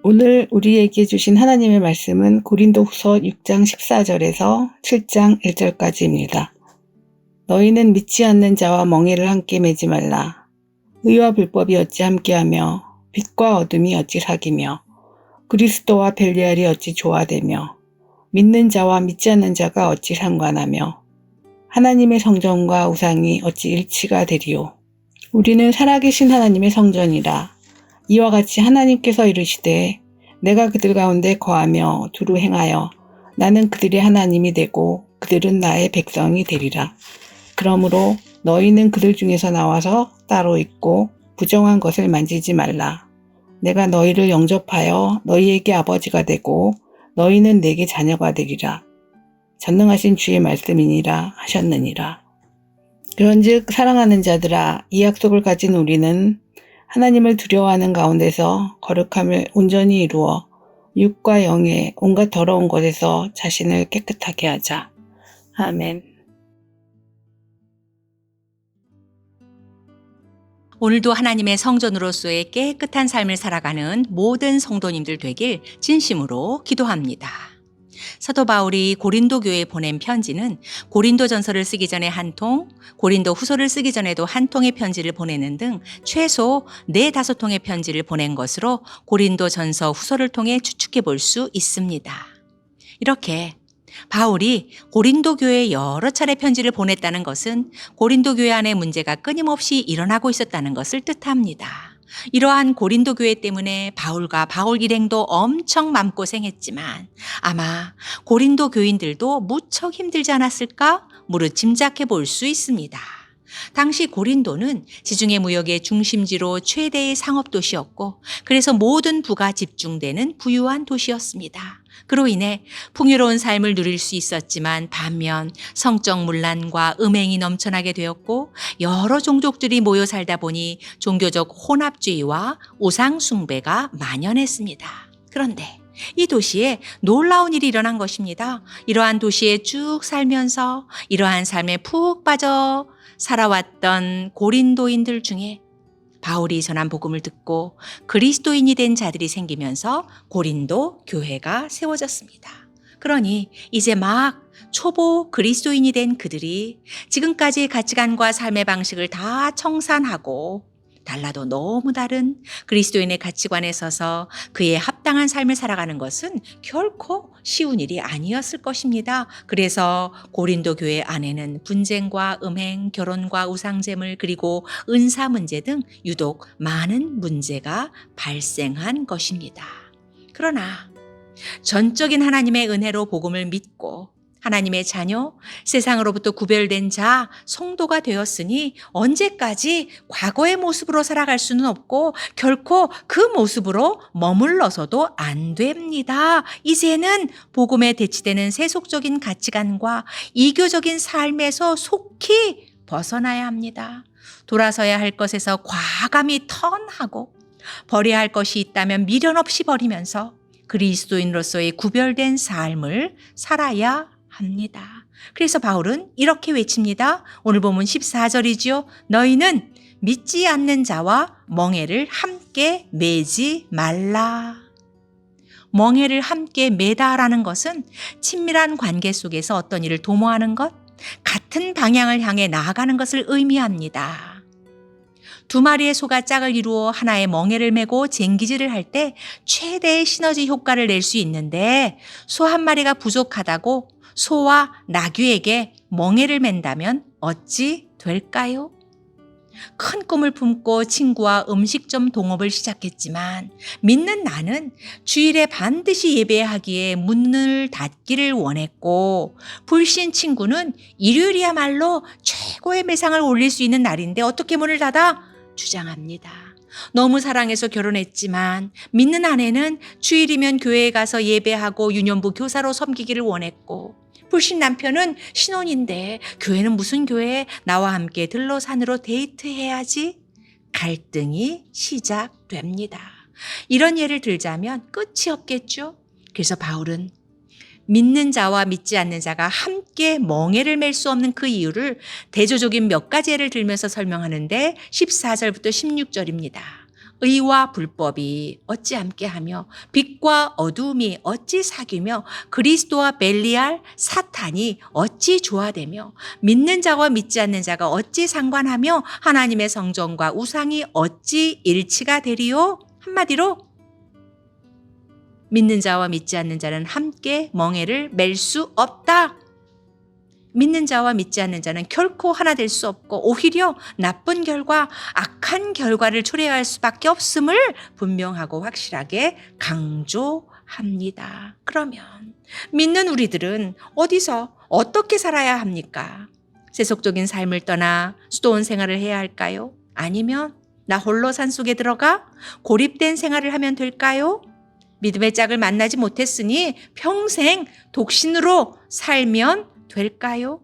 오늘 우리에게 주신 하나님의 말씀은 고린도후서 6장 14절에서 7장 1절까지입니다. 너희는 믿지 않는 자와 멍에를 함께 매지 말라. 의와 불법이 어찌 함께하며 빛과 어둠이 어찌 사귀며 그리스도와 벨리알이 어찌 조화되며 믿는 자와 믿지 않는 자가 어찌 상관하며 하나님의 성전과 우상이 어찌 일치가 되리요. 우리는 살아계신 하나님의 성전이라. 이와 같이 하나님께서 이르시되 내가 그들 가운데 거하며 두루 행하여 나는 그들의 하나님이 되고 그들은 나의 백성이 되리라. 그러므로 너희는 그들 중에서 나와서 따로 있고 부정한 것을 만지지 말라. 내가 너희를 영접하여 너희에게 아버지가 되고 너희는 내게 자녀가 되리라. 전능하신 주의 말씀이니라 하셨느니라. 그런즉 사랑하는 자들아, 이 약속을 가진 우리는 하나님을 두려워하는 가운데서 거룩함을 온전히 이루어 육과 영의 온갖 더러운 것에서 자신을 깨끗하게 하자. 아멘. 오늘도 하나님의 성전으로서의 깨끗한 삶을 살아가는 모든 성도님들 되길 진심으로 기도합니다. 사도 바울이 고린도 교회에 보낸 편지는 고린도전서를 쓰기 전에 한 통, 고린도 후서를 쓰기 전에도 한 통의 편지를 보내는 등 최소 4-5통의 편지를 보낸 것으로 고린도전서 후서를 통해 추측해 볼 수 있습니다. 이렇게 바울이 고린도 교회에 여러 차례 편지를 보냈다는 것은 고린도 교회 안에 문제가 끊임없이 일어나고 있었다는 것을 뜻합니다. 이러한 고린도 교회 때문에 바울과 바울 일행도 엄청 마음고생했지만 아마 고린도 교인들도 무척 힘들지 않았을까 무릇 짐작해 볼 수 있습니다. 당시 고린도는 지중해 무역의 중심지로 최대의 상업도시였고 그래서 모든 부가 집중되는 부유한 도시였습니다. 그로 인해 풍요로운 삶을 누릴 수 있었지만 반면 성적 문란과 음행이 넘쳐나게 되었고 여러 종족들이 모여 살다 보니 종교적 혼합주의와 우상 숭배가 만연했습니다. 그런데 이 도시에 놀라운 일이 일어난 것입니다. 이러한 도시에 쭉 살면서 이러한 삶에 푹 빠져 살아왔던 고린도인들 중에 바울이 전한 복음을 듣고 그리스도인이 된 자들이 생기면서 고린도 교회가 세워졌습니다. 그러니 이제 막 초보 그리스도인이 된 그들이 지금까지의 가치관과 삶의 방식을 다 청산하고 달라도 너무 다른 그리스도인의 가치관에 서서 그에 합당한 삶을 살아가는 것은 결코 쉬운 일이 아니었을 것입니다. 그래서 고린도 교회 안에는 분쟁과 음행, 결혼과 우상제물 그리고 은사 문제 등 유독 많은 문제가 발생한 것입니다. 그러나 전적인 하나님의 은혜로 복음을 믿고 하나님의 자녀, 세상으로부터 구별된 자, 성도가 되었으니 언제까지 과거의 모습으로 살아갈 수는 없고 결코 그 모습으로 머물러서도 안 됩니다. 이제는 복음에 대치되는 세속적인 가치관과 이교적인 삶에서 속히 벗어나야 합니다. 돌아서야 할 것에서 과감히 턴하고 버려야 할 것이 있다면 미련 없이 버리면서 그리스도인으로서의 구별된 삶을 살아야 합니다. 그래서 바울은 이렇게 외칩니다. 오늘 본문 14절이지요. 너희는 믿지 않는 자와 멍에를 함께 매지 말라. 멍에를 함께 매다라는 것은 친밀한 관계 속에서 어떤 일을 도모하는 것, 같은 방향을 향해 나아가는 것을 의미합니다. 2마리의 소가 짝을 이루어 하나의 멍에를 메고 쟁기질을 할 때 최대의 시너지 효과를 낼 수 있는데 소 1마리가 부족하다고 소와 나귀에게 멍에를 맨다면 어찌 될까요? 큰 꿈을 품고 친구와 음식점 동업을 시작했지만 믿는 나는 주일에 반드시 예배하기에 문을 닫기를 원했고 불신 친구는 일요일이야말로 최고의 매상을 올릴 수 있는 날인데 어떻게 문을 닫아? 주장합니다. 너무 사랑해서 결혼했지만 믿는 아내는 주일이면 교회에 가서 예배하고 유년부 교사로 섬기기를 원했고 불신 남편은 신혼인데 교회는 무슨 교회? 나와 함께 들러 산으로 데이트해야지. 갈등이 시작됩니다. 이런 예를 들자면 끝이 없겠죠. 그래서 바울은 믿는 자와 믿지 않는 자가 함께 멍에를 맬 수 없는 그 이유를 대조적인 몇 가지 예를 들면서 설명하는데 14절부터 16절입니다. 의와 불법이 어찌 함께하며 빛과 어두움이 어찌 사귀며 그리스도와 벨리알 사탄이 어찌 조화되며 믿는 자와 믿지 않는 자가 어찌 상관하며 하나님의 성전과 우상이 어찌 일치가 되리요? 한마디로 믿는 자와 믿지 않는 자는 함께 멍에를 맬 수 없다. 믿는 자와 믿지 않는 자는 결코 하나 될 수 없고 오히려 나쁜 결과, 악한 결과를 초래할 수밖에 없음을 분명하고 확실하게 강조합니다. 그러면 믿는 우리들은 어디서 어떻게 살아야 합니까? 세속적인 삶을 떠나 수도원 생활을 해야 할까요? 아니면 나 홀로 산속에 들어가 고립된 생활을 하면 될까요? 믿음의 짝을 만나지 못했으니 평생 독신으로 살면 될까요?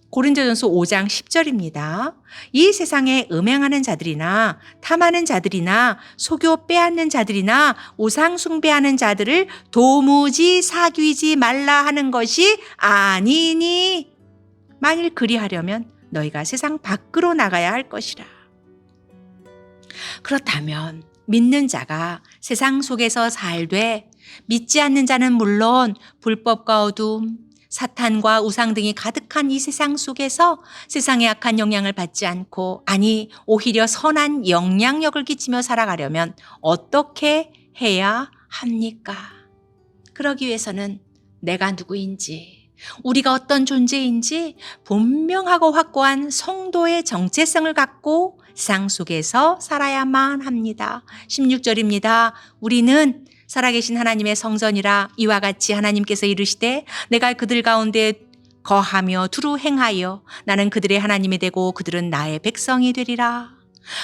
고린도전서 5장 10절입니다. 이 세상에 음행하는 자들이나 탐하는 자들이나 속여 빼앗는 자들이나 우상 숭배하는 자들을 도무지 사귀지 말라 하는 것이 아니니 만일 그리하려면 너희가 세상 밖으로 나가야 할 것이라. 그렇다면 믿는 자가 세상 속에서 살되 믿지 않는 자는 물론 불법과 어둠, 사탄과 우상 등이 가득한 이 세상 속에서 세상의 악한 영향을 받지 않고 아니 오히려 선한 영향력을 끼치며 살아가려면 어떻게 해야 합니까? 그러기 위해서는 내가 누구인지 우리가 어떤 존재인지 분명하고 확고한 성도의 정체성을 갖고 세상 속에서 살아야만 합니다. 16절입니다. 우리는 살아계신 하나님의 성전이라 이와 같이 하나님께서 이르시되 내가 그들 가운데 거하며 두루 행하여 나는 그들의 하나님이 되고 그들은 나의 백성이 되리라.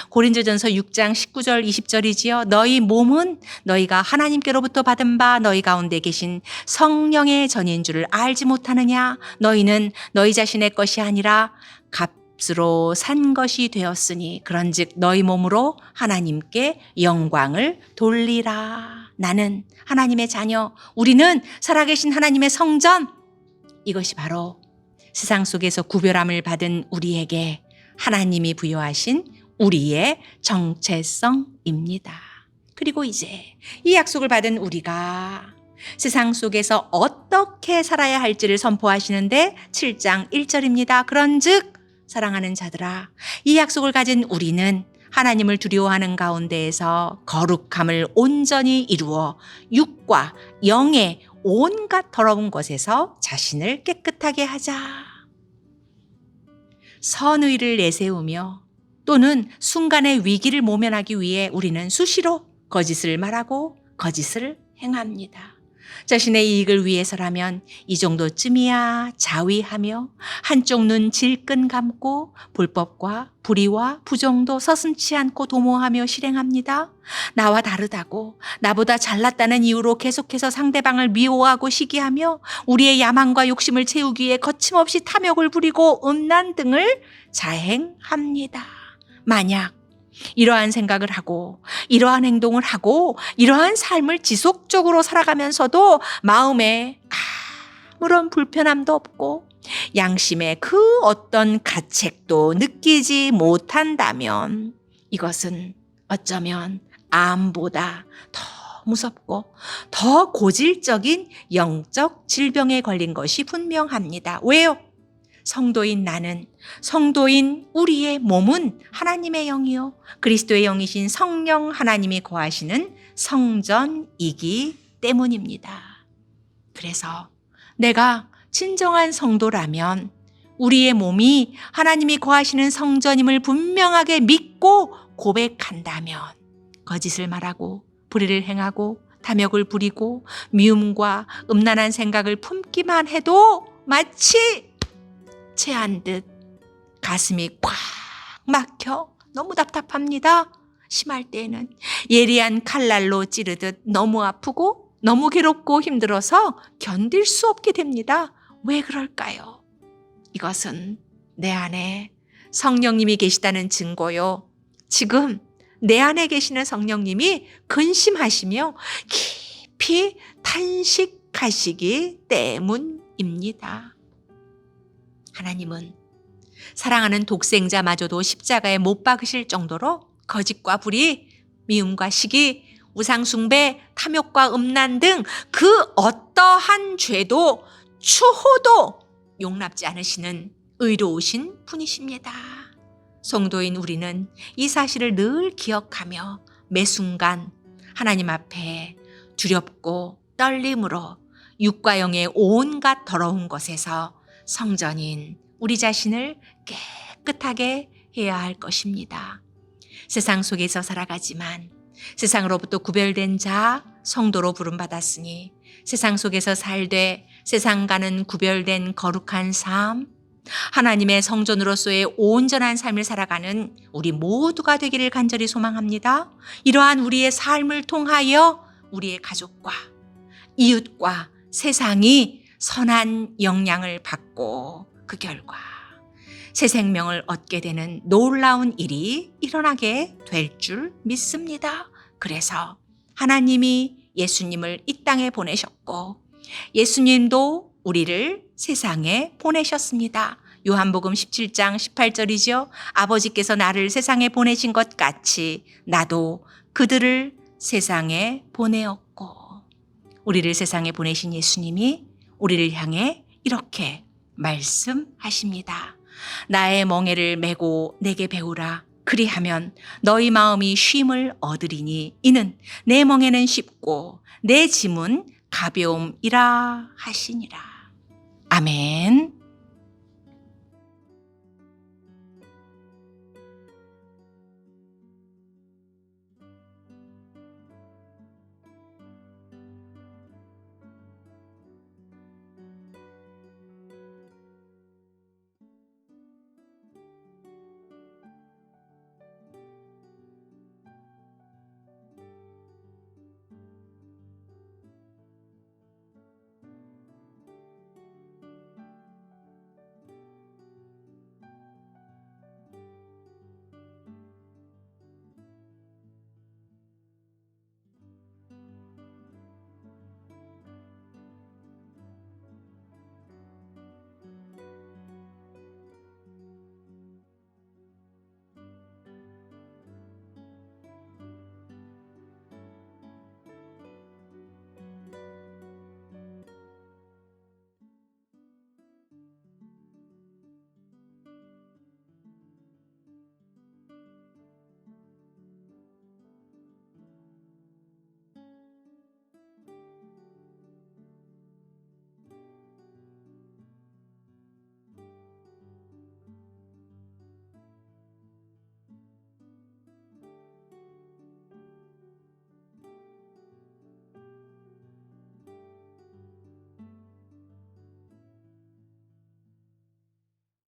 고린도전서 6장 19절 20절이지요. 너희 몸은 너희가 하나님께로부터 받은 바 너희 가운데 계신 성령의 전인 줄을 알지 못하느냐. 너희는 너희 자신의 것이 아니라 값으로 산 것이 되었으니 그런즉 너희 몸으로 하나님께 영광을 돌리라. 나는 하나님의 자녀, 우리는 살아계신 하나님의 성전. 이것이 바로 세상 속에서 구별함을 받은 우리에게 하나님이 부여하신 우리의 정체성입니다. 그리고 이제 이 약속을 받은 우리가 세상 속에서 어떻게 살아야 할지를 선포하시는데 7장 1절입니다. 그런즉 사랑하는 자들아, 이 약속을 가진 우리는 하나님을 두려워하는 가운데에서 거룩함을 온전히 이루어 육과 영의 온갖 더러운 것에서 자신을 깨끗하게 하자. 선의를 내세우며 또는 순간의 위기를 모면하기 위해 우리는 수시로 거짓을 말하고 거짓을 행합니다. 자신의 이익을 위해서라면 이 정도쯤이야 자위하며 한쪽 눈 질끈 감고 불법과 불의와 부정도 서슴지 않고 도모하며 실행합니다. 나와 다르다고 나보다 잘났다는 이유로 계속해서 상대방을 미워하고 시기하며 우리의 야망과 욕심을 채우기 위해 거침없이 탐욕을 부리고 음란 등을 자행합니다. 만약 이러한 생각을 하고 이러한 행동을 하고 이러한 삶을 지속적으로 살아가면서도 마음에 아무런 불편함도 없고 양심의 그 어떤 가책도 느끼지 못한다면 이것은 어쩌면 암보다 더 무섭고 더 고질적인 영적 질병에 걸린 것이 분명합니다. 왜요? 성도인 나는, 성도인 우리의 몸은 하나님의 영이요 그리스도의 영이신 성령 하나님이 거하시는 성전이기 때문입니다. 그래서 내가 진정한 성도라면 우리의 몸이 하나님이 거하시는 성전임을 분명하게 믿고 고백한다면 거짓을 말하고 불의를 행하고 탐욕을 부리고 미움과 음란한 생각을 품기만 해도 마치 체한 듯 가슴이 꽉 막혀 너무 답답합니다. 심할 때에는 예리한 칼날로 찌르듯 너무 아프고 너무 괴롭고 힘들어서 견딜 수 없게 됩니다. 왜 그럴까요? 이것은 내 안에 성령님이 계시다는 증거요. 지금 내 안에 계시는 성령님이 근심하시며 깊이 탄식하시기 때문입니다. 하나님은 사랑하는 독생자마저도 십자가에 못 박으실 정도로 거짓과 불의 미움과 시기, 우상숭배, 탐욕과 음란 등 그 어떠한 죄도 추호도 용납지 않으시는 의로우신 분이십니다. 성도인 우리는 이 사실을 늘 기억하며 매 순간 하나님 앞에 두렵고 떨림으로 육과 영의 온갖 더러운 것에서 성전인 우리 자신을 깨끗하게 해야 할 것입니다. 세상 속에서 살아가지만 세상으로부터 구별된 자, 성도로 부름받았으니 세상 속에서 살되 세상과는 구별된 거룩한 삶, 하나님의 성전으로서의 온전한 삶을 살아가는 우리 모두가 되기를 간절히 소망합니다. 이러한 우리의 삶을 통하여 우리의 가족과 이웃과 세상이 선한 영향을 받고 그 결과 새 생명을 얻게 되는 놀라운 일이 일어나게 될 줄 믿습니다. 그래서 하나님이 예수님을 이 땅에 보내셨고 예수님도 우리를 세상에 보내셨습니다. 요한복음 17장 18절이죠. 아버지께서 나를 세상에 보내신 것 같이 나도 그들을 세상에 보내었고, 우리를 세상에 보내신 예수님이 우리를 향해 이렇게 말씀하십니다. 나의 멍에를 메고 내게 배우라. 그리하면 너희 마음이 쉼을 얻으리니 이는 내 멍에는 쉽고 내 짐은 가벼움이라 하시니라. 아멘.